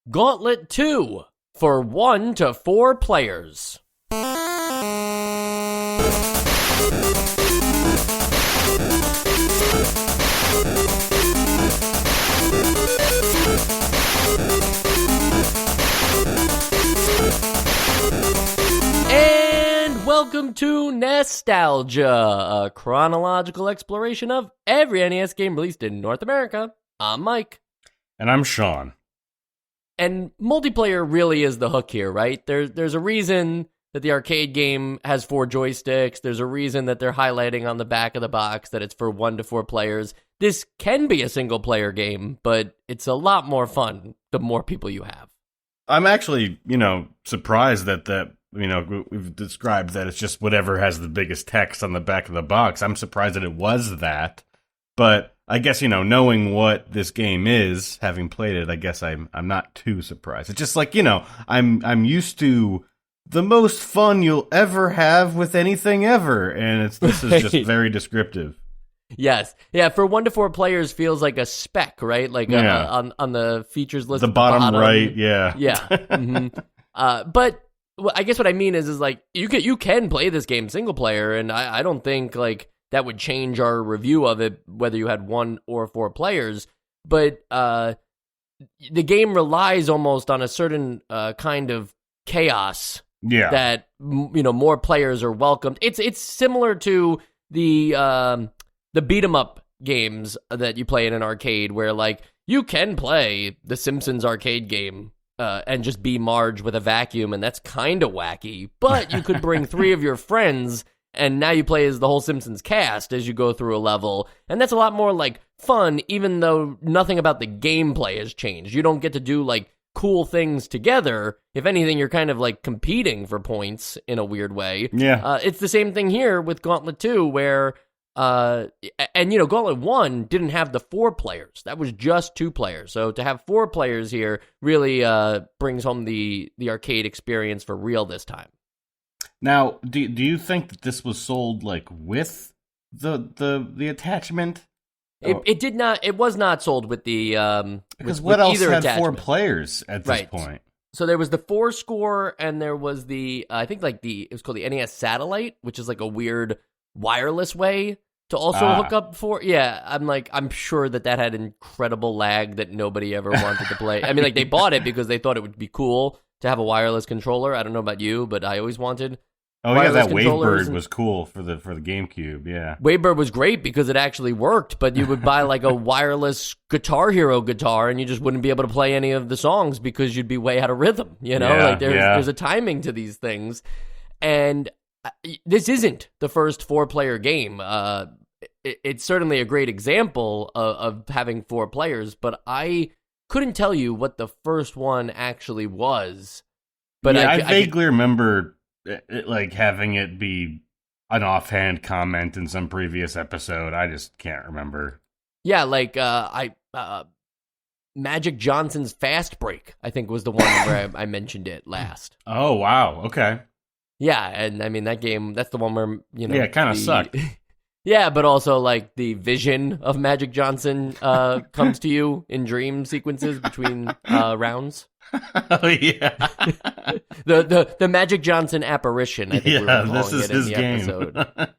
Gauntlet II for 1 to 4 players. And welcome to Nostalgia, a chronological exploration of every NES game released in North America. I'm Mike. And I'm Sean. And multiplayer really is the hook here, right? There's a reason that the arcade game has 4 joysticks. There's a reason that they're highlighting on the back of the box that it's for 1 to 4 players. This can be a single-player game, but it's a lot more fun the more people you have. I'm actually, surprised that we've described that it's just whatever has the biggest text on the back of the box. I'm surprised that it was that. But I guess, knowing what this game is, having played it, I guess I'm not too surprised. It's just like, I'm used to the most fun you'll ever have with anything ever, and this is just very descriptive. Yes. Yeah, for 1 to 4 players feels like a spec, right? Like on the features list. The bottom right, yeah. Yeah. Mm-hmm. But I guess what I mean is like you can play this game single player, and I don't think like that would change our review of it whether you had 1 or 4 players. But the game relies almost on a certain kind of chaos. Yeah. That more players are welcomed. It's similar to the beat 'em up games that you play in an arcade, where like you can play the Simpsons arcade game and just be Marge with a vacuum, and that's kind of wacky. But you could bring 3 of your friends, and now you play as the whole Simpsons cast as you go through a level, and that's a lot more like fun, even though nothing about the gameplay has changed. You don't get to do like cool things together. If anything, you're kind of like competing for points in a weird way. Yeah. It's the same thing here with Gauntlet 2, where Gauntlet 1 didn't have the 4 players. That was just 2 players. So to have 4 players here really brings home the arcade experience for real this time. Now, do you think that this was sold like with the attachment? It did not. It was not sold with the because with what else either had attachment. 4 players at this point? So there was the 4 score, and there was the I think like it was called the NES Satellite, which is like a weird wireless way to also hook up for. Yeah, I'm sure that had incredible lag that nobody ever wanted to play. I mean, like they bought it because they thought it would be cool to have a wireless controller. I don't know about you, but I always wanted. Oh yeah, that Wavebird was cool for the GameCube. Yeah, Wavebird was great because it actually worked. But you would buy like a wireless Guitar Hero guitar, and you just wouldn't be able to play any of the songs because you'd be way out of rhythm. There's a timing to these things, and this isn't the first 4-player game. It's certainly a great example of having 4 players, but I couldn't tell you what the first one actually was. But yeah, I vaguely remember like having it be an offhand comment in some previous episode. I just can't remember. Yeah, like Magic Johnson's Fast Break, I think, was the one where I mentioned it last. Oh wow, okay. Yeah, and I mean that game. That's the one where yeah, it kind of sucked. Yeah, but also like the vision of Magic Johnson comes to you in dream sequences between rounds. Oh yeah, the Magic Johnson apparition. I think we were calling it in the episode.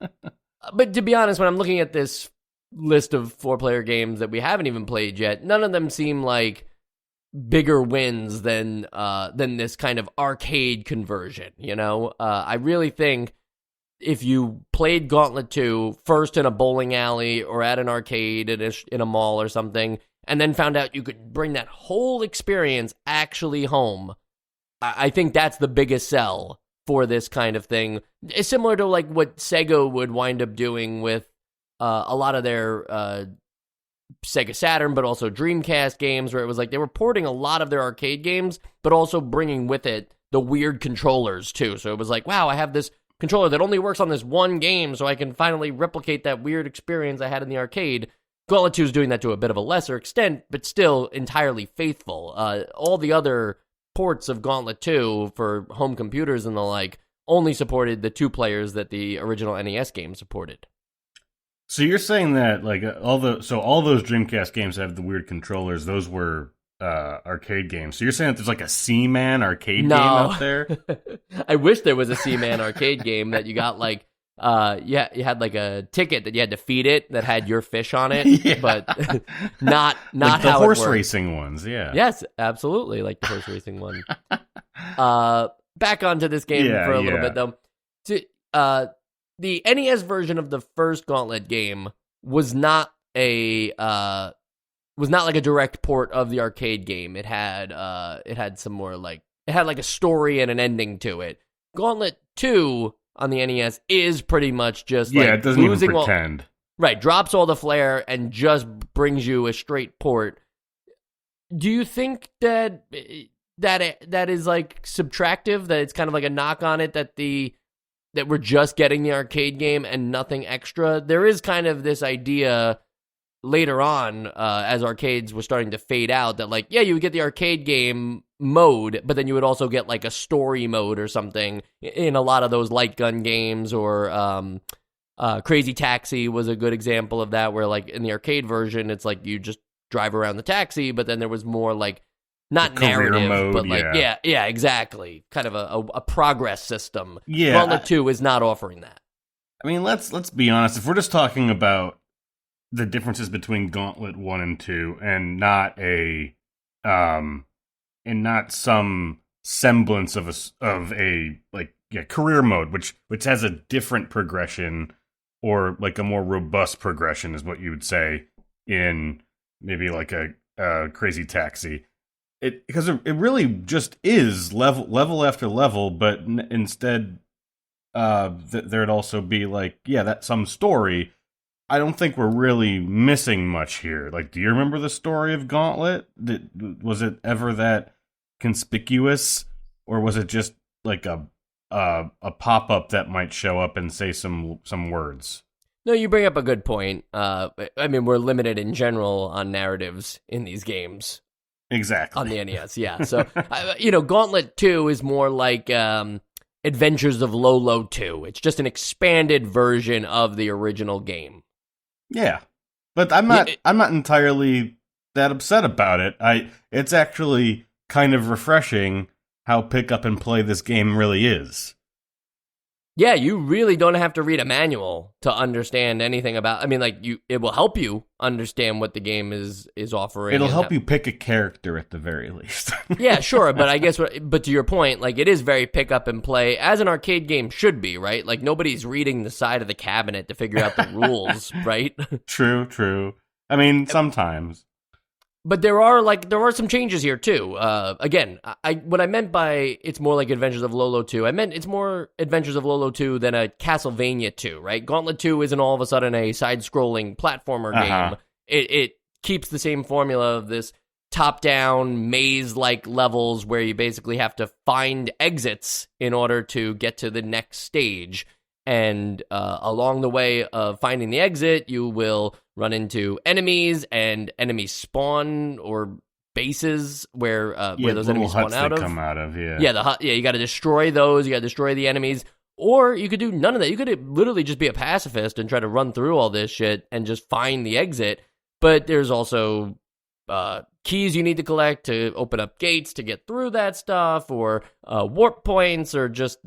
But to be honest, when I'm looking at this list of 4-player games that we haven't even played yet, none of them seem like bigger wins than this kind of arcade conversion. I really think if you played Gauntlet 2 first in a bowling alley or at an arcade in a mall or something, and then found out you could bring that whole experience actually home, I think that's the biggest sell for this kind of thing. It's similar to like what Sega would wind up doing with a lot of their Sega Saturn, but also Dreamcast games, where it was like they were porting a lot of their arcade games, but also bringing with it the weird controllers too. So it was like, wow, I have this controller that only works on this one game, so I can finally replicate that weird experience I had in the arcade. Gauntlet 2 is doing that to a bit of a lesser extent, but still entirely faithful. All the other ports of Gauntlet 2 for home computers and the like only supported the 2 players that the original NES game supported. So you're saying that like all those Dreamcast games that have the weird controllers, those were arcade games. So you're saying that there's like a Seaman arcade game out there? I wish there was a Seaman arcade game that you got like you had like a ticket that you had to feed it that had your fish on it, but not like the how horse it worked. racing ones. Yeah. Yes, absolutely, like the horse racing one. Back onto this game for a little bit though. So, the NES version of the first Gauntlet game was not like a direct port of the arcade game. It had some more like it had like a story and an ending to it. Gauntlet 2 on the NES is pretty much just like it doesn't even pretend. Right, drops all the flair and just brings you a straight port. Do you think that is like subtractive? That it's kind of like a knock on it that we're just getting the arcade game and nothing extra? There is kind of this idea later on, as arcades were starting to fade out, that like, yeah, you would get the arcade game mode, but then you would also get like a story mode or something in a lot of those light gun games, or Crazy Taxi was a good example of that, where like in the arcade version, it's like you just drive around the taxi, but then there was more like not narrative mode, but like yeah, exactly, kind of a progress system. Yeah, Gauntlet 2 is not offering that. I mean, let's be honest. If we're just talking about the differences between Gauntlet 1 and 2, and not some semblance of a career mode, which has a different progression, or like a more robust progression, is what you would say in maybe like a Crazy Taxi. Because it really just is level after level, but instead there'd also be like, that some story. I don't think we're really missing much here. Like, do you remember the story of Gauntlet? Was it ever that conspicuous, or was it just like a pop-up that might show up and say some words? No, you bring up a good point. I mean, we're limited in general on narratives in these games. Exactly. On the NES, yeah. So, Gauntlet 2 is more like Adventures of Lolo 2. It's just an expanded version of the original game. Yeah, but I'm not entirely that upset about it. It's actually kind of refreshing how pick up and play this game really is. Yeah, you really don't have to read a manual to understand anything about. I mean, like it will help you understand what the game is offering. It'll help you pick a character at the very least. Yeah, sure, but I guess, but to your point, like it is very pick up and play, as an arcade game should be, right? Like nobody's reading the side of the cabinet to figure out the rules, right? True. I mean, sometimes. But there are some changes here too. Again, what I meant by it's more like Adventures of Lolo 2, I meant it's more Adventures of Lolo 2 than a Castlevania 2, right? Gauntlet 2 isn't all of a sudden a side-scrolling platformer game. It keeps the same formula of this top-down maze-like levels where you basically have to find exits in order to get to the next stage. And along the way of finding the exit, you will run into enemies, and enemies spawn, or bases where those enemies spawn out of. Come out of, yeah. Yeah, you got to destroy those. You got to destroy the enemies, or you could do none of that. You could literally just be a pacifist and try to run through all this shit and just find the exit. But there's also keys you need to collect to open up gates to get through that stuff, or warp points, or just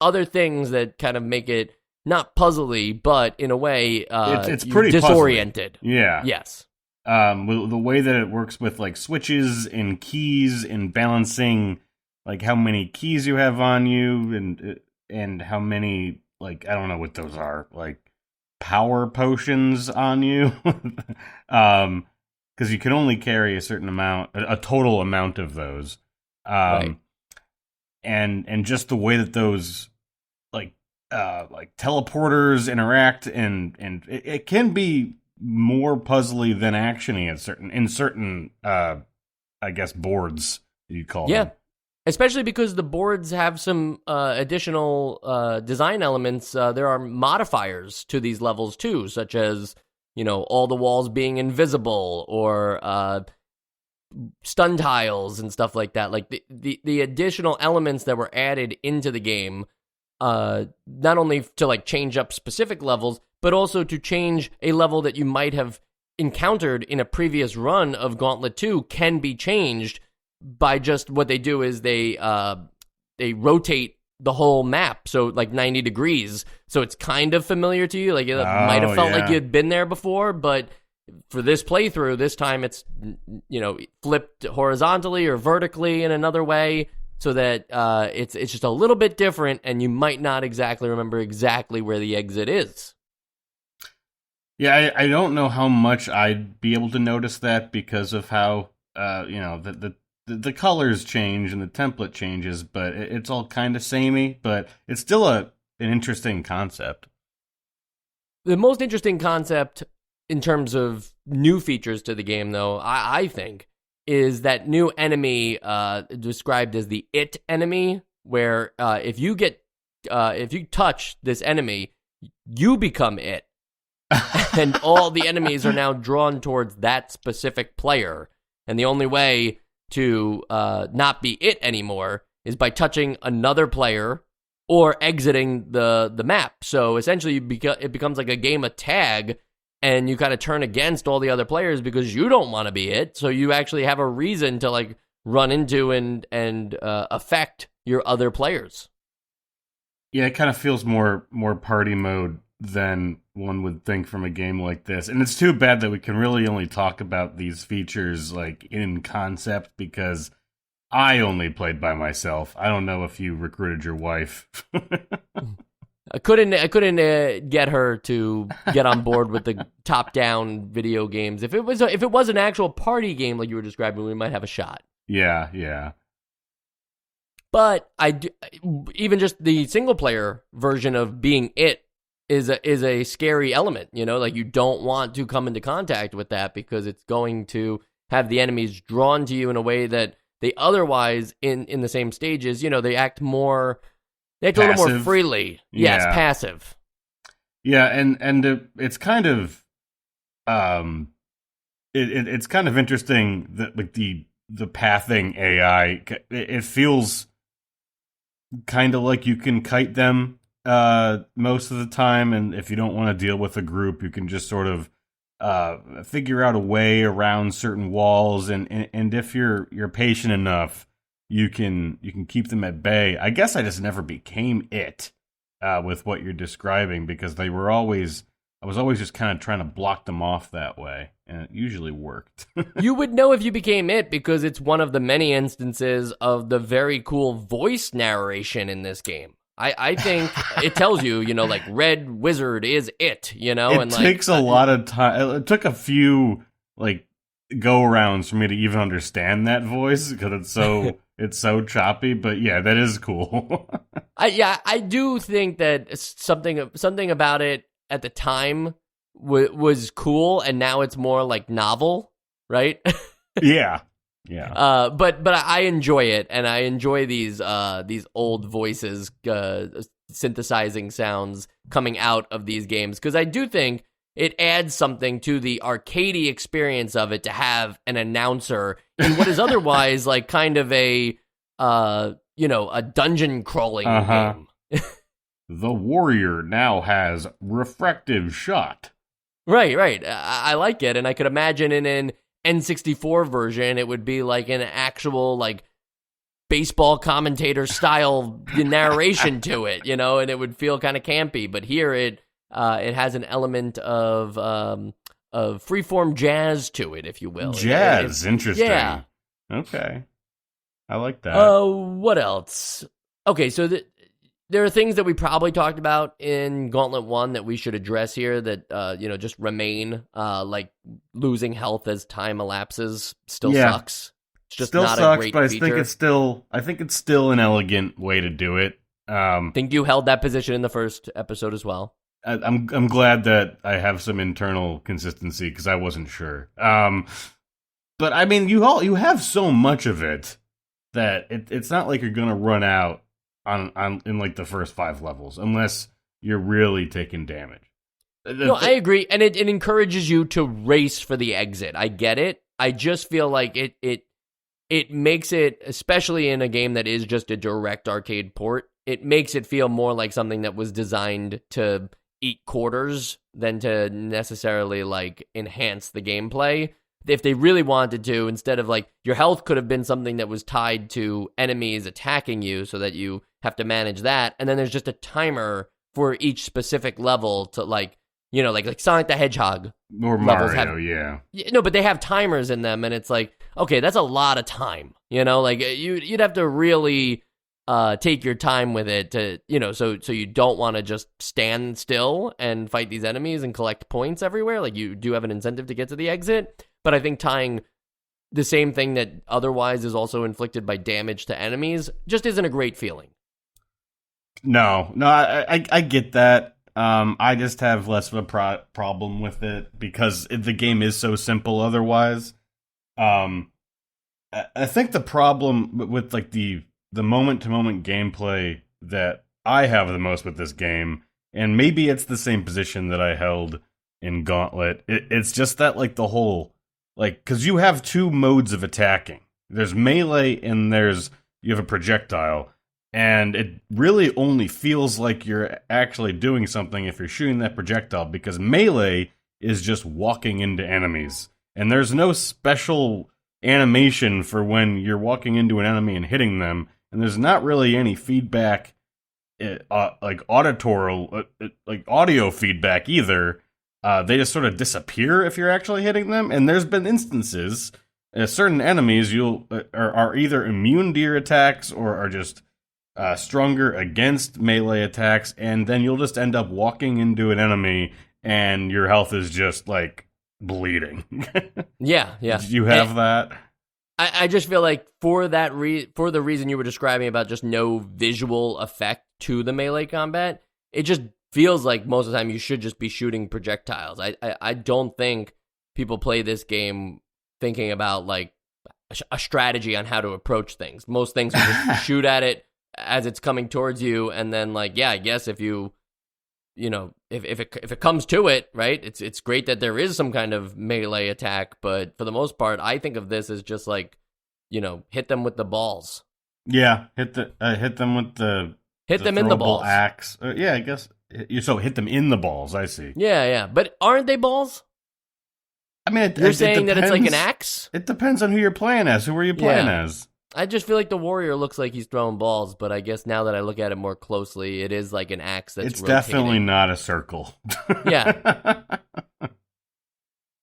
other things that kind of make it not puzzly, but in a way, it's pretty disoriented. Puzzly. Yeah. Yes. The way that it works with like switches and keys and balancing, like how many keys you have on you, and how many, like, I don't know what those are, like power potions on you, because you can only carry a certain amount, a total amount of those. Right. And just the way that those like teleporters interact, and it can be more puzzly than actiony in certain I guess boards you'd call them. Especially because the boards have some additional design elements. There are modifiers to these levels too, such as all the walls being invisible, or stun tiles and stuff like that. Like the additional elements that were added into the game, not only to like change up specific levels, but also to change a level that you might have encountered in a previous run of Gauntlet 2 can be changed by just what they do is they rotate the whole map, so like 90 degrees, so it's kind of familiar to you. Like it might have felt like you'd been there before, but for this playthrough, this time it's flipped horizontally or vertically in another way, so that it's just a little bit different, and you might not exactly remember exactly where the exit is. Yeah, I don't know how much I'd be able to notice that because of how the colors change and the template changes, but it's all kind of samey, but it's still an interesting concept. The most interesting concept in terms of new features to the game, though, I think, is that new enemy described as the It enemy, where if you touch this enemy, you become It. And all the enemies are now drawn towards that specific player. And the only way to not be It anymore is by touching another player or exiting the map. So essentially, it becomes like a game of tag, and you kind of turn against all the other players because you don't want to be It. So you actually have a reason to like run into and affect your other players. Yeah, it kind of feels more party mode than one would think from a game like this. And it's too bad that we can really only talk about these features like in concept, because I only played by myself. I don't know if you recruited your wife. I couldn't get her to get on board with the top-down video games. If it was an actual party game like you were describing, we might have a shot. Yeah. But even just the single-player version of being It is a scary element. Like you don't want to come into contact with that because it's going to have the enemies drawn to you in a way that they otherwise in the same stages. They act more. They act passive. A little more freely. Yeah. Yes, passive. Yeah, and it's kind of it's kind of interesting that like the pathing AI, it feels kind of like you can kite them most of the time, and if you don't want to deal with a group, you can just sort of figure out a way around certain walls, and if you're patient enough, you can keep them at bay. I guess I just never became It with what you're describing, because I was always just kind of trying to block them off that way, and it usually worked. You would know if you became It because it's one of the many instances of the very cool voice narration in this game. I think it tells you, like Red Wizard is It, It takes a lot of time. It took a few go-arounds for me to even understand that voice because it's so choppy, but yeah, that is cool. I do think that something about it at the time was cool, and now it's more like novel, right? Yeah. But I enjoy it, and I enjoy these old voices synthesizing sounds coming out of these games, because I do think it adds something to the arcadey experience of it to have an announcer in what is otherwise like kind of a dungeon crawling game. The warrior now has refractive shot. Right. I like it, and I could imagine in an N64 version, it would be like an actual like baseball commentator style narration to it, and it would feel kind of campy. But here it has an element of freeform jazz to it, if you will. Jazz, interesting. Yeah. Okay, I like that. What else? Okay, so there are things that we probably talked about in Gauntlet 1 that we should address here that, just remain, like losing health as time elapses still sucks. It's just still not sucks, a great but feature. I think it's still an elegant way to do it. Think you held that position in the first episode as well? I'm glad that I have some internal consistency because I wasn't sure. But I mean, you have so much of it that it's not like you're gonna run out on in like the first 5 levels unless you're really taking damage. No, I agree, and it encourages you to race for the exit. I get it. I just feel like it makes it, especially in a game that is just a direct arcade port, it makes it feel more like something that was designed to eat quarters than to necessarily like enhance the gameplay. If they really wanted to, instead of like your health could have been something that was tied to enemies attacking you so that you have to manage that. And then there's just a timer for each specific level to like, you know, like Sonic the Hedgehog. Or Mario, yeah. No, but they have timers in them and it's like, okay, that's a lot of time. You know, like you'd have to really take your time with it to, you know, so you don't want to just stand still and fight these enemies and collect points everywhere. Like you do have an incentive to get to the exit. But I think tying the same thing that otherwise is also inflicted by damage to enemies just isn't a great feeling. No, I get that. I just have less of a problem with it because the game is so simple otherwise. I think the problem with like the moment-to-moment gameplay that I have the most with this game, and maybe it's the same position that I held in Gauntlet, it's just that like the whole... Like, because you have two modes of attacking. There's melee and you have a projectile. And it really only feels like you're actually doing something if you're shooting that projectile, because melee is just walking into enemies. And there's no special animation for when you're walking into an enemy and hitting them. And there's not really any feedback, like audio feedback either. They just sort of disappear if you're actually hitting them, and there's been instances certain enemies are either immune to your attacks or are just stronger against melee attacks, and then you'll just end up walking into an enemy and your health is just like bleeding. Yeah. Did you have that? I just feel like for the reason you were describing about just no visual effect to the melee combat, it just feels like most of the time you should just be shooting projectiles. I don't think people play this game thinking about like a strategy on how to approach things. Most things are just shoot at it as it's coming towards you, and then like, yeah, I guess if you know, if it comes to it, right? It's great that there is some kind of melee attack, but for the most part, I think of this as just like, you know, hit them with the balls. Yeah, hit them with the them in the balls. Axe. Yeah, I guess. So hit them in the balls, I see. Yeah. But aren't they balls? I mean, you're saying that it's like an axe? It depends on who you're playing as. Who are you playing as? I just feel like the warrior looks like he's throwing balls, but I guess now that I look at it more closely, it is like an axe that's It's rotating. Definitely not a circle. Yeah.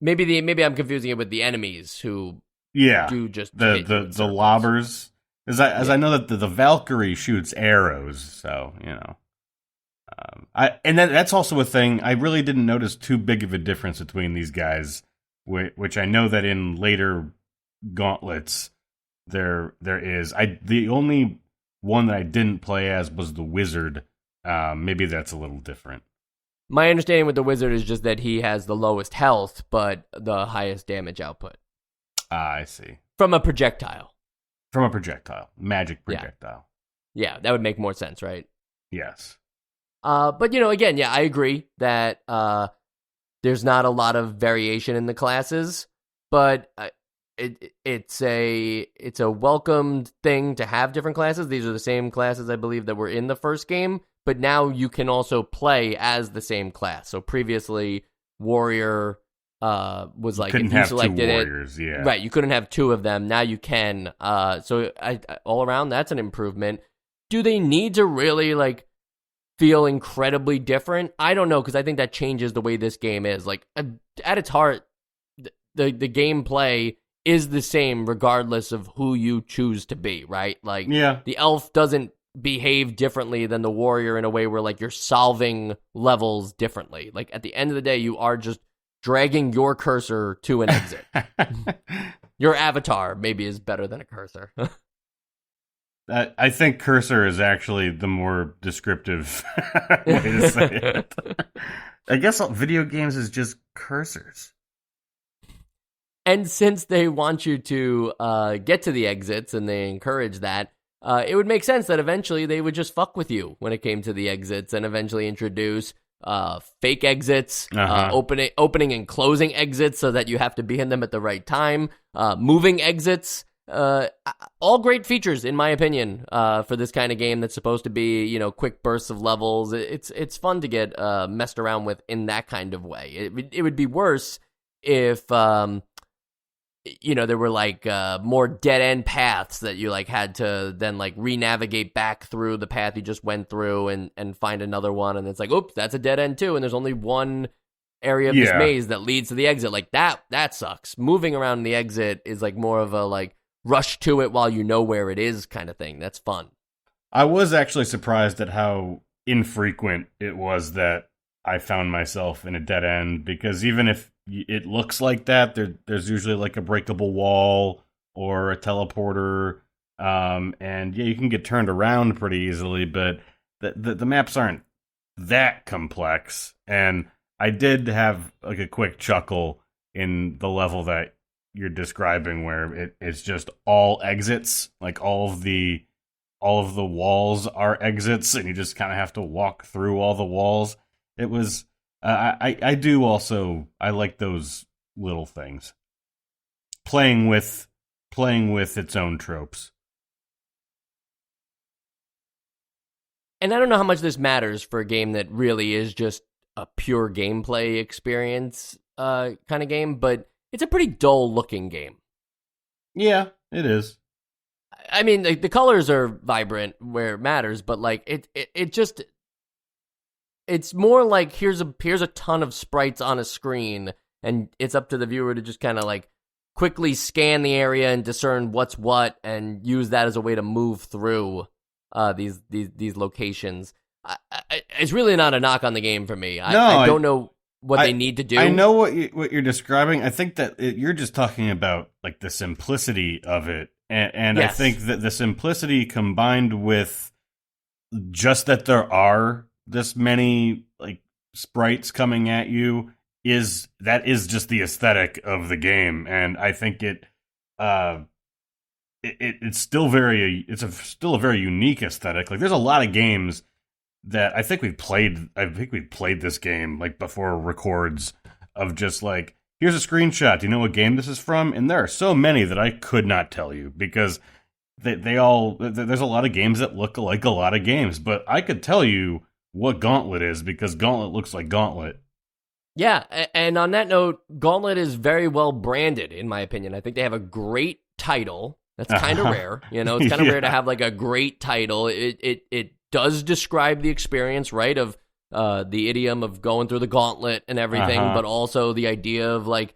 Maybe I'm confusing it with the enemies who do just the lobbers. As I know that the Valkyrie shoots arrows, so, you know. That's also a thing. I really didn't notice too big of a difference between these guys, which I know that in later gauntlets there is. The only one that I didn't play as was the wizard. Maybe that's a little different. My understanding with the wizard is just that he has the lowest health, but the highest damage output. I see. From a projectile. Magic projectile. Yeah, that would make more sense, right? Yes. But, you know, again, yeah, I agree that there's not a lot of variation in the classes, but it's a welcomed thing to have different classes. These are the same classes, I believe, that were in the first game, but now you can also play as the same class. So previously, warrior was like, if you selected warriors, it, right? You couldn't have two of them. Now you can. So all around, that's an improvement. Do they need to really like feel incredibly different? I don't know, because I think that changes the way this game is. Like at its heart, the gameplay is the same regardless of who you choose to be, right? Like, the elf doesn't behave differently than the warrior in a way where like you're solving levels differently. Like at the end of the day, you are just dragging your cursor to an exit. Your avatar maybe is better than a cursor. I think cursor is actually the more descriptive way to say it. I guess video games is just cursors. And since they want you to get to the exits and they encourage that, it would make sense that eventually they would just fuck with you when it came to the exits and eventually introduce fake exits, opening and closing exits so that you have to be in them at the right time, moving exits, All great features, in my opinion, for this kind of game that's supposed to be, you know, quick bursts of levels. It's fun to get messed around with in that kind of way. It would be worse if, you know, there were like more dead end paths that you like had to then like re-navigate back through the path you just went through and find another one, and it's like, oops, that's a dead end too, and there's only one area of this maze that leads to the exit. Like that sucks. Moving around the exit is like more of a like rush to it while you know where it is kind of thing. That's fun. I was actually surprised at how infrequent it was that I found myself in a dead end, because even if it looks like that, there's usually like a breakable wall or a teleporter, and yeah, you can get turned around pretty easily, but the maps aren't that complex. And I did have like a quick chuckle in the level that you're describing, where it's just all exits, like all of the walls are exits, and you just kind of have to walk through all the walls. It was I do also, I like those little things, playing with its own tropes. And I don't know how much this matters for a game that really is just a pure gameplay experience kind of game, but it's a pretty dull looking game. Yeah, it is. I mean, like, the colors are vibrant where it matters, but like it just, it's more like here's a ton of sprites on a screen, and it's up to the viewer to just kind of like quickly scan the area and discern what's what, and use that as a way to move through these locations. It's really not a knock on the game for me. I don't know what they need to do. I know what you're describing. I think that you're just talking about like the simplicity of it, and yes. I think that the simplicity combined with just that there are this many like sprites coming at you is just the aesthetic of the game, and I think it's still still a very unique aesthetic. Like, there's a lot of games that I think we've played this game like before records, of just like, here's a screenshot, do you know what game this is from? And there are so many that I could not tell you, because there's a lot of games that look like a lot of games, but I could tell you what Gauntlet is, because Gauntlet looks like Gauntlet. Yeah, and on that note, Gauntlet is very well branded, in my opinion. I think they have a great title. That's kind of rare. You know, it's kind of rare to have like a great title. It does describe the experience, right, of the idiom of going through the gauntlet and everything, but also the idea of like,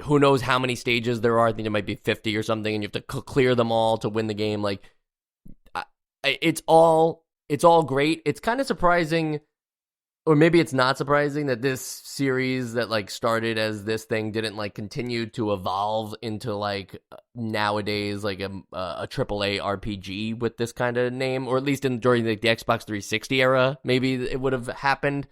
who knows how many stages there are. I think it might be 50 or something, and you have to clear them all to win the game. Like, it's all great. It's kind of surprising, or maybe it's not surprising, that this series that like started as this thing didn't like continue to evolve into like nowadays like a AAA RPG with this kind of name, or at least during the Xbox 360 era, maybe it would have happened.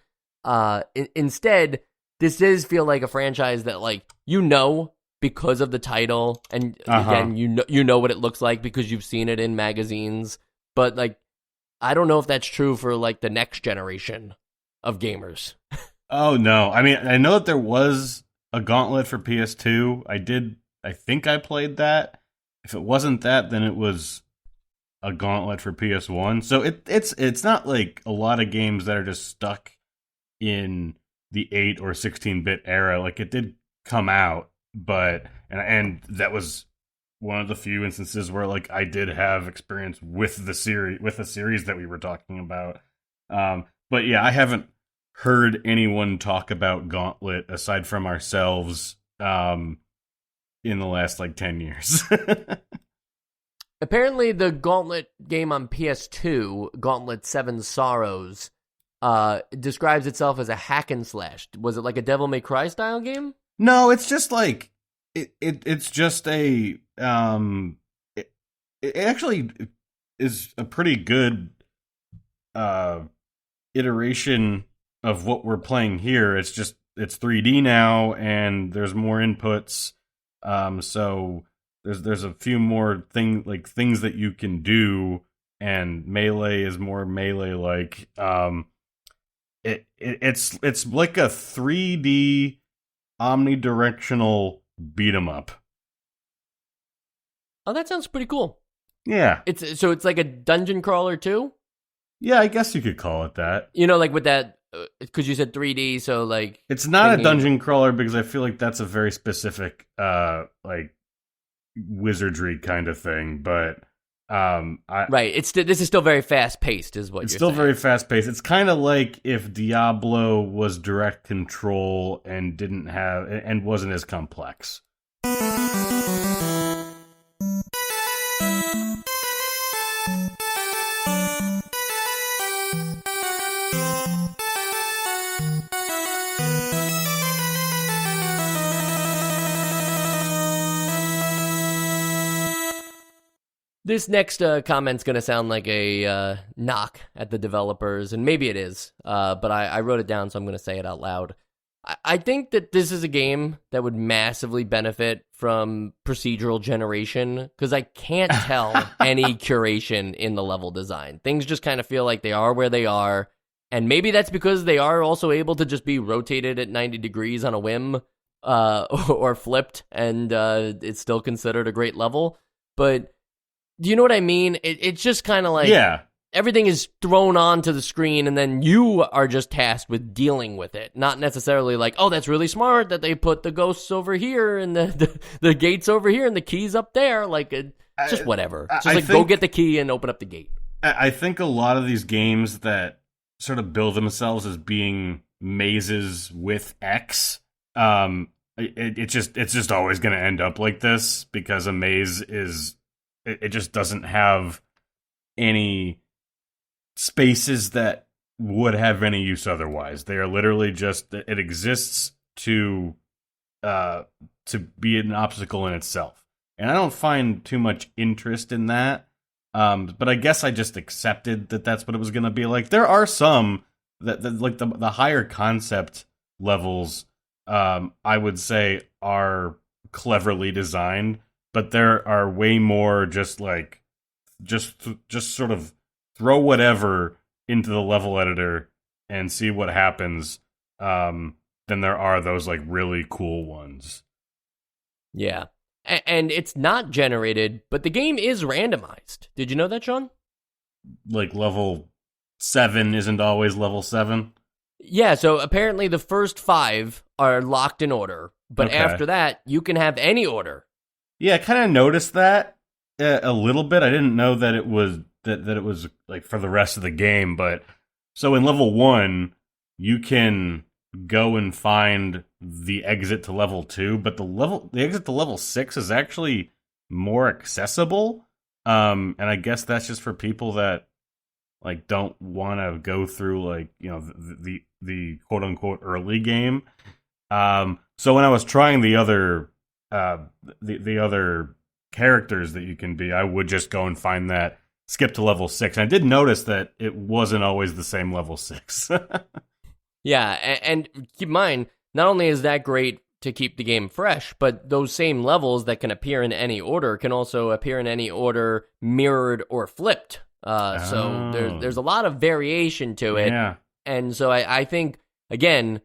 Instead, this does feel like a franchise that like, you know, because of the title, and again, you know what it looks like because you've seen it in magazines, but like, I don't know if that's true for like the next generation of gamers. Oh no. I mean, I know that there was a Gauntlet for PS2. I think I played that. If it wasn't that, then it was a Gauntlet for PS1. So it's not like a lot of games that are just stuck in the 8 or 16-bit era. Like, it did come out, but and that was one of the few instances where like I did have experience with the series that we were talking about. But yeah, I haven't heard anyone talk about Gauntlet aside from ourselves in the last like 10 years. Apparently the Gauntlet game on PS2, Gauntlet 7 Sorrows, describes itself as a hack and slash. Was it like a Devil May Cry style game? No, it's just like it's just a it actually is a pretty good iteration of what we're playing here. It's 3D now, and there's more inputs. So there's a few more things that you can do, and melee is more melee like. It's like a 3D omnidirectional beat 'em up. Oh, that sounds pretty cool. Yeah. It's like a dungeon crawler too? Yeah, I guess you could call it that. Like with that, because you said 3D, so like... It's not a dungeon crawler because I feel like that's a very specific, like, wizardry kind of thing, but... right, this is still very fast-paced, is what you're saying. It's still very fast-paced. It's kind of like if Diablo was direct control and wasn't as complex. This next comment's going to sound like a knock at the developers, and maybe it is, but I wrote it down, so I'm going to say it out loud. I think that this is a game that would massively benefit from procedural generation, because I can't tell any curation in the level design. Things just kind of feel like they are where they are, and maybe that's because they are also able to just be rotated at 90 degrees on a whim, or flipped, and it's still considered a great level, but... Do you know what I mean? It's just kind of like everything is thrown onto the screen, and then you are just tasked with dealing with it. Not necessarily like, oh, that's really smart that they put the ghosts over here and the gates over here and the keys up there. Like, just whatever. Just go get the key and open up the gate. I think a lot of these games that sort of bill themselves as being mazes with X, it's just always going to end up like this because a maze is... It just doesn't have any spaces that would have any use otherwise. They are literally just... It exists to be an obstacle in itself. And I don't find too much interest in that. But I guess I just accepted that that's what it was going to be like. There are some that like the higher concept levels, I would say, are cleverly designed. But there are way more just sort of throw whatever into the level editor and see what happens than there are those like really cool ones. Yeah. And it's not generated, but the game is randomized. Did you know that, Sean? Like level 7 isn't always level 7? Yeah, so apparently the first 5 are locked in order, but after that, you can have any order. Yeah, I kind of noticed that a little bit. I didn't know that it was that it was like for the rest of the game. But so in level 1, you can go and find the exit to level 2, but the exit to level 6 is actually more accessible. And I guess that's just for people that like don't want to go through like the quote unquote early game. So when I was trying the other characters that you can be, I would just go and find that, skip to level 6. And I did notice that it wasn't always the same level 6. Yeah, and keep in mind, not only is that great to keep the game fresh, but those same levels that can appear in any order can also appear in any order, mirrored or flipped. So there's a lot of variation to it. Yeah. And so I think, again,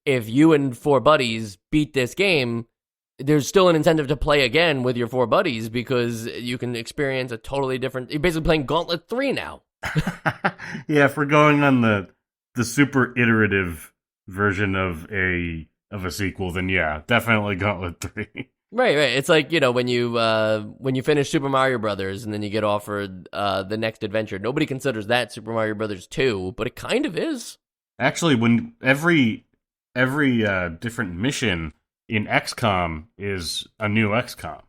if you and 4 buddies beat this game, there's still an incentive to play again with your 4 buddies because you can experience a totally different... You're basically playing Gauntlet 3 now. Yeah, if we're going on the super iterative version of a sequel, then yeah, definitely Gauntlet 3. Right. It's like, when you finish Super Mario Brothers and then you get offered the next adventure. Nobody considers that Super Mario Brothers 2, but it kind of is. Actually, when every different mission in XCOM is a new XCOM.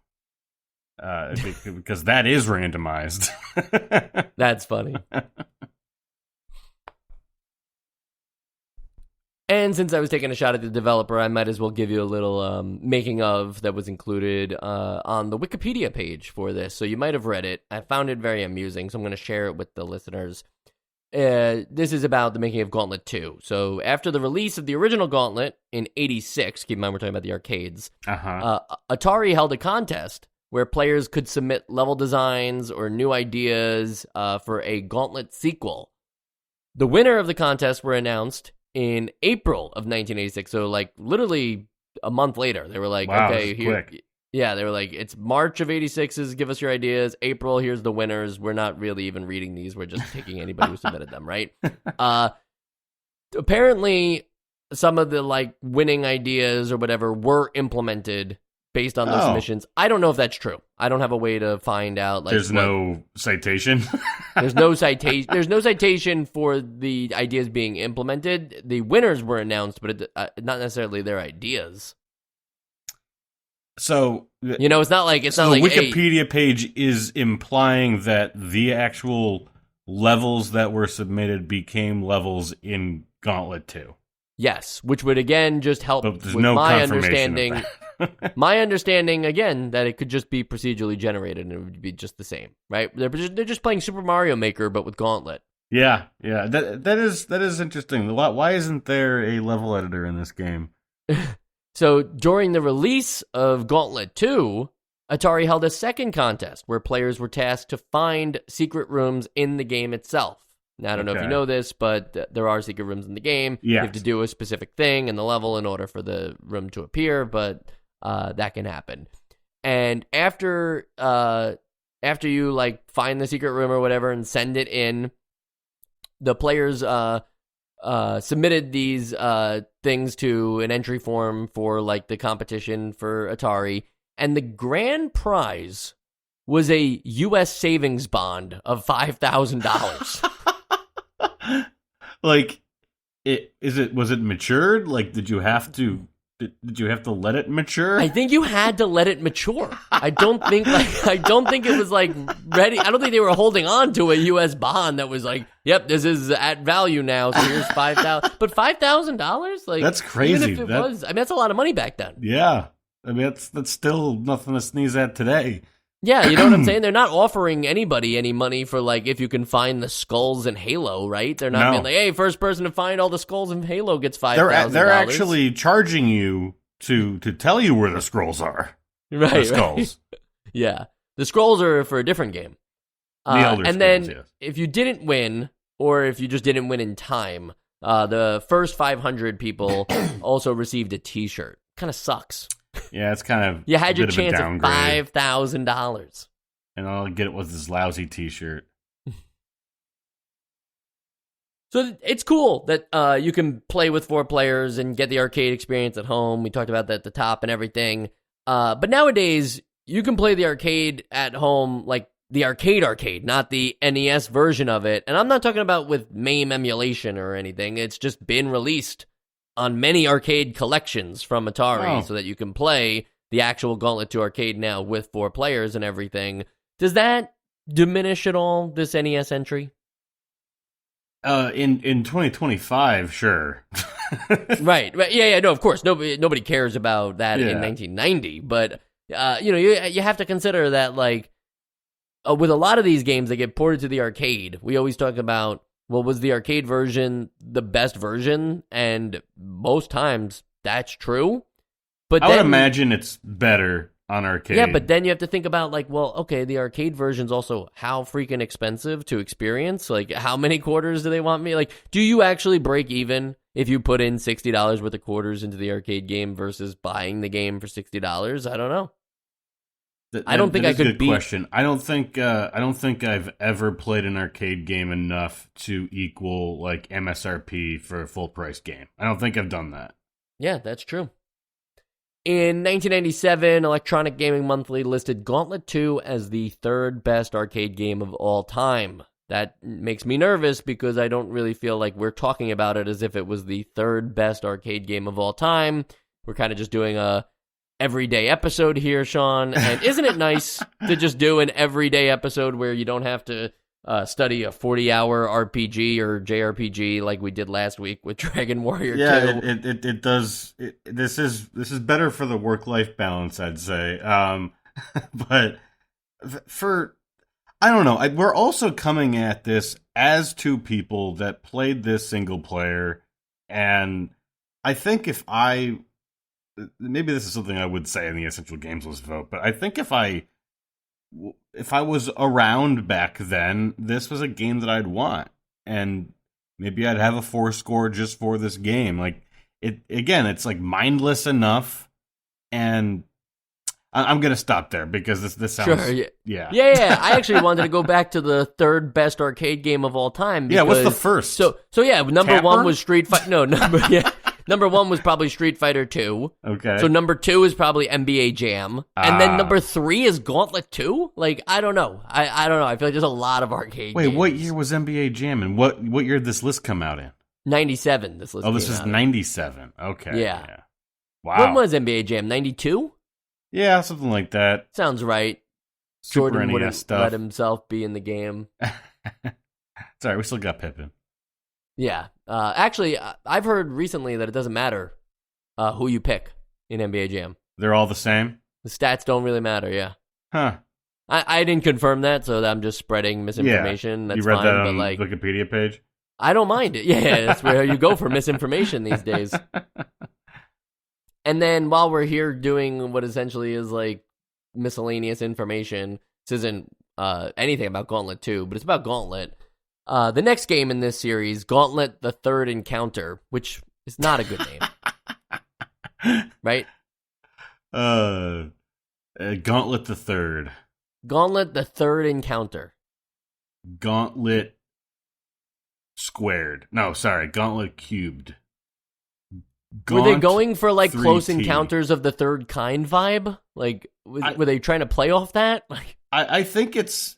Because that is randomized. That's funny. And since I was taking a shot at the developer, I might as well give you a little making of that was included on the Wikipedia page for this. So you might have read it. I found it very amusing, so I'm going to share it with the listeners. This is about the making of Gauntlet 2. So after the release of the original Gauntlet in 86, keep in mind we're talking about the arcades, Atari held a contest where players could submit level designs or new ideas for a Gauntlet sequel. The winner of the contest were announced in April of 1986, so like literally a month later. They were like, wow, okay, here, quick. Yeah, they were like, it's March of 86's, give us your ideas. April, here's the winners. We're not really even reading these. We're just taking anybody who submitted them, right? Apparently, some of the like winning ideas or whatever were implemented based on those submissions. I don't know if that's true. I don't have a way to find out. Like, there's no citation. There's no citation. There's no citation for the ideas being implemented. The winners were announced, but not necessarily their ideas. So it's not like the Wikipedia page is implying that the actual levels that were submitted became levels in Gauntlet 2. Yes, which would again just help but there's with no my confirmation understanding. My understanding again that it could just be procedurally generated and it would be just the same, right? They're just playing Super Mario Maker but with Gauntlet. Yeah. That is interesting. Why isn't there a level editor in this game? So during the release of Gauntlet II, Atari held a second contest where players were tasked to find secret rooms in the game itself. Now, I don't know if you know this, but there are secret rooms in the game. Yes. You have to do a specific thing in the level in order for the room to appear, but that can happen. And after you like find the secret room or whatever and send it in, the players submitted these things to an entry form for like the competition for Atari, and the grand prize was a U.S. savings bond of $5,000. Like, was it matured? Like, did you have to let it mature? I think you had to let it mature. I don't think it was like ready. I don't think they were holding on to a U.S. bond that was like, yep, this is at value now. So here's $5,000. But $5,000, like that's crazy. Even if it was, I mean, that's a lot of money back then. Yeah, I mean that's still nothing to sneeze at today. Yeah, you know what I'm saying? They're not offering anybody any money for, like, if you can find the skulls in Halo, right? They're not being like, hey, first person to find all the skulls in Halo gets $5,000. They're actually charging you to tell you where the scrolls are. Right, the skulls. Right. Yeah. The scrolls are for a different game. The Elder and Scrolls, then, yes. if you didn't win, or if you just didn't win in time, the first 500 people also received a T-shirt. Kind of sucks. Yeah, it's kind of you had your chance of $5,000, and all I get was this lousy T-shirt. So it's cool that you can play with 4 players and get the arcade experience at home. We talked about that at the top and everything. But nowadays, you can play the arcade at home, like the arcade, not the NES version of it. And I'm not talking about with MAME emulation or anything. It's just been released on many arcade collections from Atari so that you can play the actual Gauntlet 2 arcade now with 4 players and everything. Does that diminish at all this NES entry? In 2025, sure. Right. Yeah, no, of course. Nobody cares about that in 1990, but you have to consider that, like, with a lot of these games that get ported to the arcade, we always talk about, well, was the arcade version the best version? And most times that's true. But I would imagine it's better on arcade. Yeah, but then you have to think about, like, well, okay, the arcade version's also how freaking expensive to experience. Like, how many quarters do they want me? Like, do you actually break even if you put in $60 worth of quarters into the arcade game versus buying the game for $60? I don't know. I don't think I could beat. Question. I don't think I've ever played an arcade game enough to equal like MSRP for a full price game. I don't think I've done that. Yeah, that's true. In 1997, Electronic Gaming Monthly listed Gauntlet II as the 3rd best arcade game of all time. That makes me nervous because I don't really feel like we're talking about it as if it was the 3rd best arcade game of all time. We're kind of just doing a everyday episode here, Sean. And isn't it nice to just do an everyday episode where you don't have to study a 40-hour RPG or JRPG like we did last week with Dragon Warrior 2? Yeah, it does. This is better for the work-life balance, I'd say. But for, I don't know. We're also coming at this as 2 people that played this single player, and I think maybe this is something I would say in the Essential Games List vote, but I think if I was around back then, this was a game that I'd want, and maybe I'd have a 4 score just for this game. Like, it's like mindless enough, and I'm going to stop there because this sounds... Sure, yeah. I actually wanted to go back to the third best arcade game of all time. Because, what's the first? So yeah, number Tapper? 1 was Street Fighter. No, number 1 was probably Street Fighter 2. Okay. So number 2 is probably NBA Jam. And then number 3 is Gauntlet 2? Like, I don't know. I don't know. I feel like there's a lot of arcade games. Wait, what year was NBA Jam, and what year did this list come out in? 97, this list. Oh, this is 97. Okay. Yeah. Wow. When was NBA Jam? 92? Yeah, something like that. Sounds right. Super Jordan NES wouldn't stuff. let himself be in the game. Sorry, we still got Pippin. Yeah. Actually, I've heard recently that it doesn't matter who you pick in NBA Jam. They're all the same? The stats don't really matter, yeah. Huh. I didn't confirm that, so I'm just spreading misinformation. Yeah. That's you read fine, that on but the Wikipedia page? I don't mind it. Yeah, that's where you go for misinformation these days. And then while we're here doing what essentially is like miscellaneous information, this isn't anything about Gauntlet 2, but it's about Gauntlet. The next game in this series, Gauntlet the Third Encounter, which is not a good name. Right? Gauntlet the Third. Gauntlet the Third Encounter. Gauntlet squared. No, sorry, Gauntlet cubed. Were they going for like 3T. Close Encounters of the Third Kind vibe? Like, were they trying to play off that? I think it's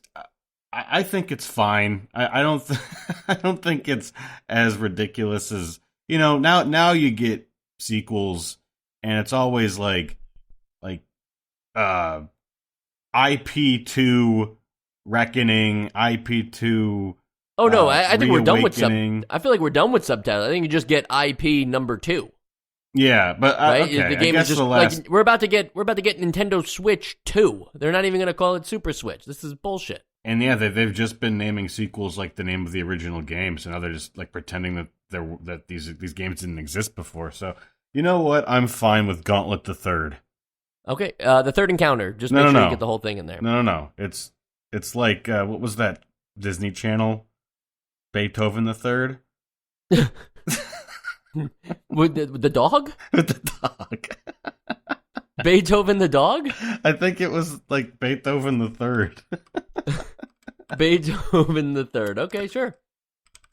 fine. I don't I don't think it's as ridiculous as, you know, now you get sequels and it's always like IP2 Reckoning, IP2. Oh no, I think we're done with Reawakening. I feel like we're done with subtitles. I think you just get IP number 2. Yeah, but Right? okay, The game I is guess just like we're about to get Nintendo Switch 2. They're not even going to call it Super Switch. This is bullshit. And yeah, they've just been naming sequels like the name of the original game, so now they're just like pretending that these games didn't exist before. So you know what? I'm fine with Gauntlet the Third. Okay, the Third Encounter. Just make sure you get the whole thing in there. No. It's like what was that Disney Channel? Beethoven the Third. With the dog? With the dog. Beethoven the dog? I think it was like Beethoven the Third. Beethoven the Third. Okay, sure.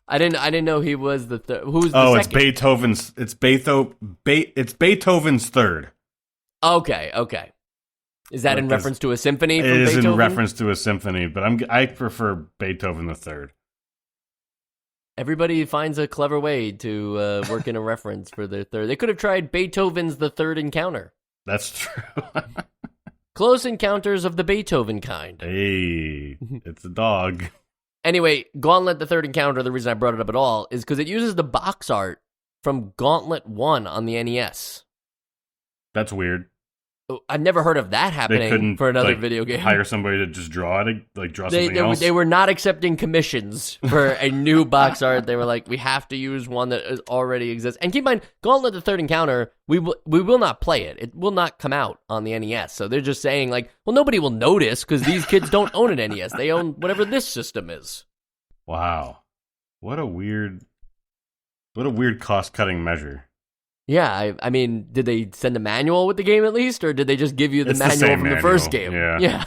I didn't know he was the third. Who's the second? It's Beethoven's. It's Beethoven's Third. Okay. Is that in reference to a symphony? It from is Beethoven? in reference to a symphony, but I prefer Beethoven the Third. Everybody finds a clever way to work in a reference for their third. They could have tried Beethoven's The Third Encounter. That's true. Close Encounters of the Beethoven Kind. Hey, it's a dog. Anyway, Gauntlet The Third Encounter, the reason I brought it up at all is because it uses the box art from Gauntlet 1 on the NES. That's weird. I've never heard of that happening for another video game. Hire somebody to just draw it, draw something else. They were not accepting commissions for a new box art. They were like, we have to use one that already exists. And keep in mind, Gauntlet the Third Encounter, we will not play it. It will not come out on the NES. So they're just saying like, well, nobody will notice because these kids don't own an NES. They own whatever this system is. Wow, what a weird cost-cutting measure. Yeah, I mean, did they send a manual with the game at least, or did they just give you the manual from the first game? Yeah.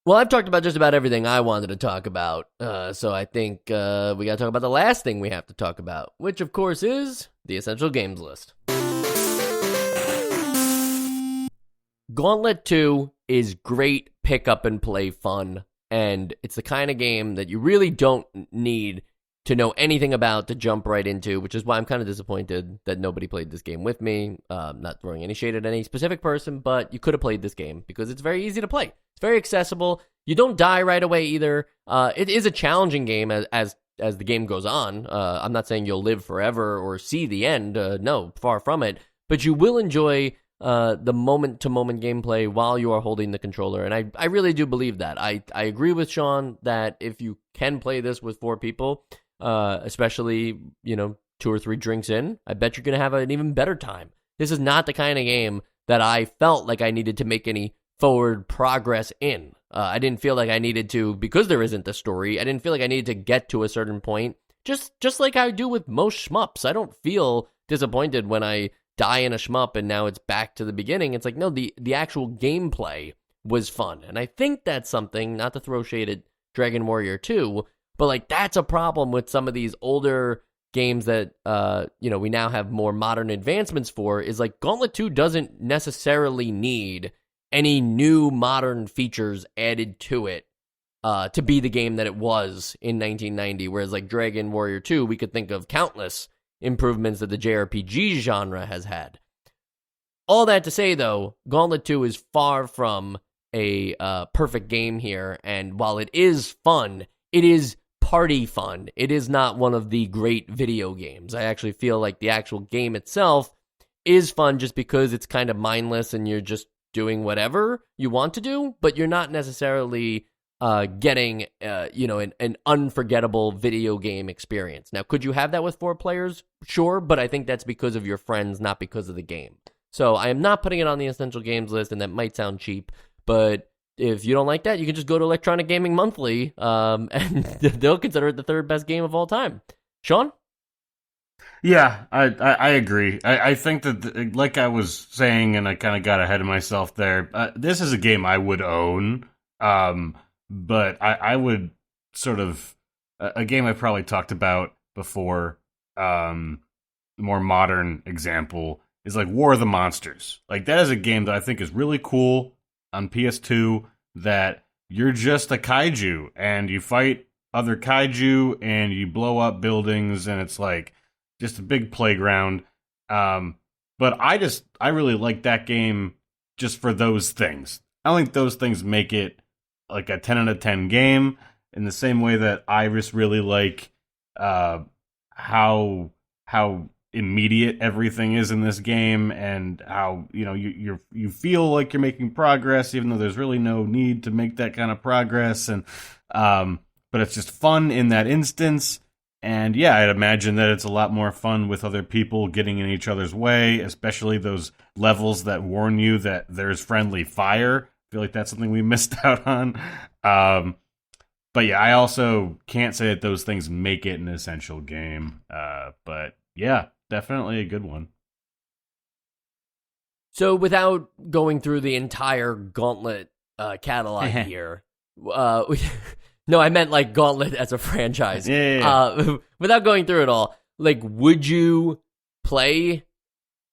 Well, I've talked about just about everything I wanted to talk about, so I think we got to talk about the last thing we have to talk about, which, of course, is the Essential Games list. Gauntlet 2 is great pick-up-and-play fun. And it's the kind of game that you really don't need to know anything about to jump right into, which is why I'm kind of disappointed that nobody played this game with me. Not throwing any shade at any specific person, but you could have played this game because it's very easy to play. It's very accessible. You don't die right away either. It is a challenging game as the game goes on. I'm not saying you'll live forever or see the end. No, far from it. But you will enjoy the moment-to-moment gameplay while you are holding the controller, and I really do believe that. I agree with Sean that if you can play this with 4 people, especially, 2 or 3 drinks in, I bet you're going to have an even better time. This is not the kind of game that I felt like I needed to make any forward progress in. I didn't feel like I needed to, because there isn't a story, I didn't feel like I needed to get to a certain point. Just like I do with most shmups, I don't feel disappointed when I die in a shmup and now it's back to the beginning. It's like, no, the actual gameplay was fun. And I think that's something, not to throw shade at Dragon Warrior 2, but like that's a problem with some of these older games that we now have more modern advancements for, is like Gauntlet 2 doesn't necessarily need any new modern features added to it to be the game that it was in 1990, whereas like Dragon Warrior 2, we could think of countless improvements that the JRPG genre has had. All that to say, though, Gauntlet 2 is far from a perfect game here, and while it is fun, it is party fun. It is not one of the great video games. I actually feel like the actual game itself is fun just because it's kind of mindless and you're just doing whatever you want to do, but you're not necessarily getting an unforgettable video game experience. Now, could you have that with 4 players? Sure, but I think that's because of your friends, not because of the game. So I am not putting it on the essential games list, and that might sound cheap, but if you don't like that, you can just go to Electronic Gaming Monthly, and they'll consider it the 3rd best game of all time. Sean? Yeah, I agree. I think that, like I was saying, and I kind of got ahead of myself there, this is a game I would own, but I would sort of... a game I probably talked about before, the more modern example, is like War of the Monsters. Like, that is a game that I think is really cool on PS2, that you're just a kaiju and you fight other kaiju and you blow up buildings and it's like just a big playground. But I really like that game just for those things. I don't think those things make it like a 10 out of 10 game, in the same way that I just really like how immediate everything is in this game, and how you feel like you're making progress even though there's really no need to make that kind of progress, and but it's just fun in that instance. And yeah, I'd imagine that it's a lot more fun with other people getting in each other's way, especially those levels that warn you that there's friendly fire. I feel like that's something we missed out on. But yeah, I also can't say that those things make it an essential game. But yeah, definitely a good one. So without going through the entire Gauntlet catalog here, no, I meant like Gauntlet as a franchise. Yeah. Without going through it all, like, would you play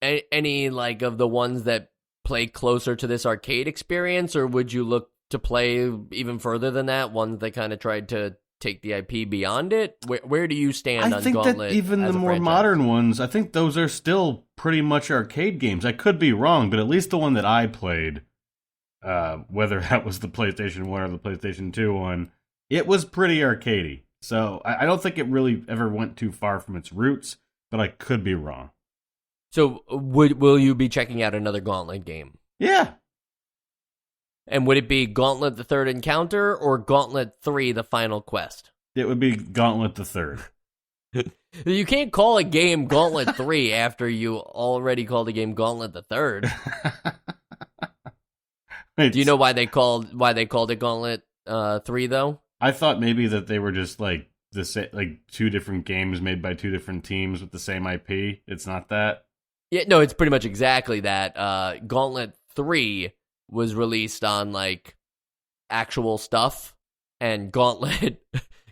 any like of the ones that play closer to this arcade experience, or would you look to play even further than that, ones that kind of tried to take the IP beyond it? Where do you stand on Gauntlet? I think that even the more modern ones, I think those are still pretty much arcade games. I could be wrong, but at least the one that I played, whether that was the PlayStation 1 or the PlayStation 2 one, it was pretty arcadey. So I don't think it really ever went too far from its roots, but I could be wrong. So will you be checking out another Gauntlet game? Yeah. And would it be Gauntlet the Third Encounter or Gauntlet 3 the Final Quest? It would be Gauntlet the Third. You can't call a game Gauntlet 3 after you already called a game Gauntlet the Third. Do you know why they called it Gauntlet 3 though? I thought maybe that they were just like two different games made by two different teams with the same IP. It's not that. Yeah, no, it's pretty much exactly that. Gauntlet 3 was released on like actual stuff, and Gauntlet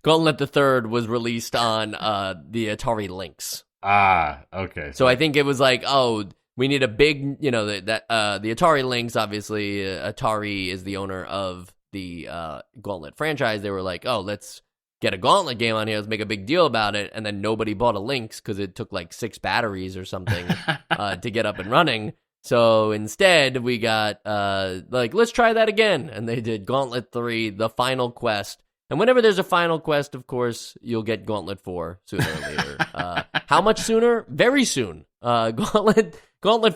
the Third was released on the Atari Lynx. Ah, okay. So I think it was like, oh, we need a big, the Atari Lynx. Obviously, Atari is the owner of the Gauntlet franchise. They were like, oh, let's get a Gauntlet game on here. Let's make a big deal about it. And then nobody bought a Lynx because it took like 6 batteries or something to get up and running. So instead, we got, let's try that again. And they did Gauntlet 3, The Final Quest. And whenever there's a Final Quest, of course, you'll get Gauntlet 4 sooner or later. How much sooner? Very soon. Gauntlet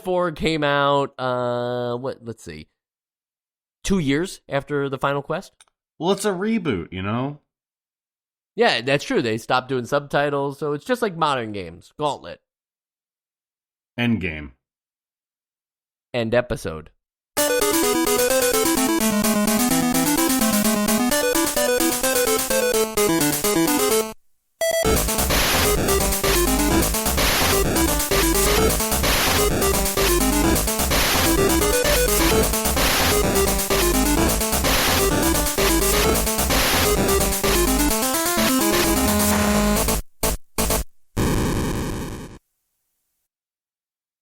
4 came out, let's see, 2 years after The Final Quest? Well, it's a reboot, Yeah, that's true. They stopped doing subtitles, so it's just like modern games. Gauntlet. Endgame. End episode.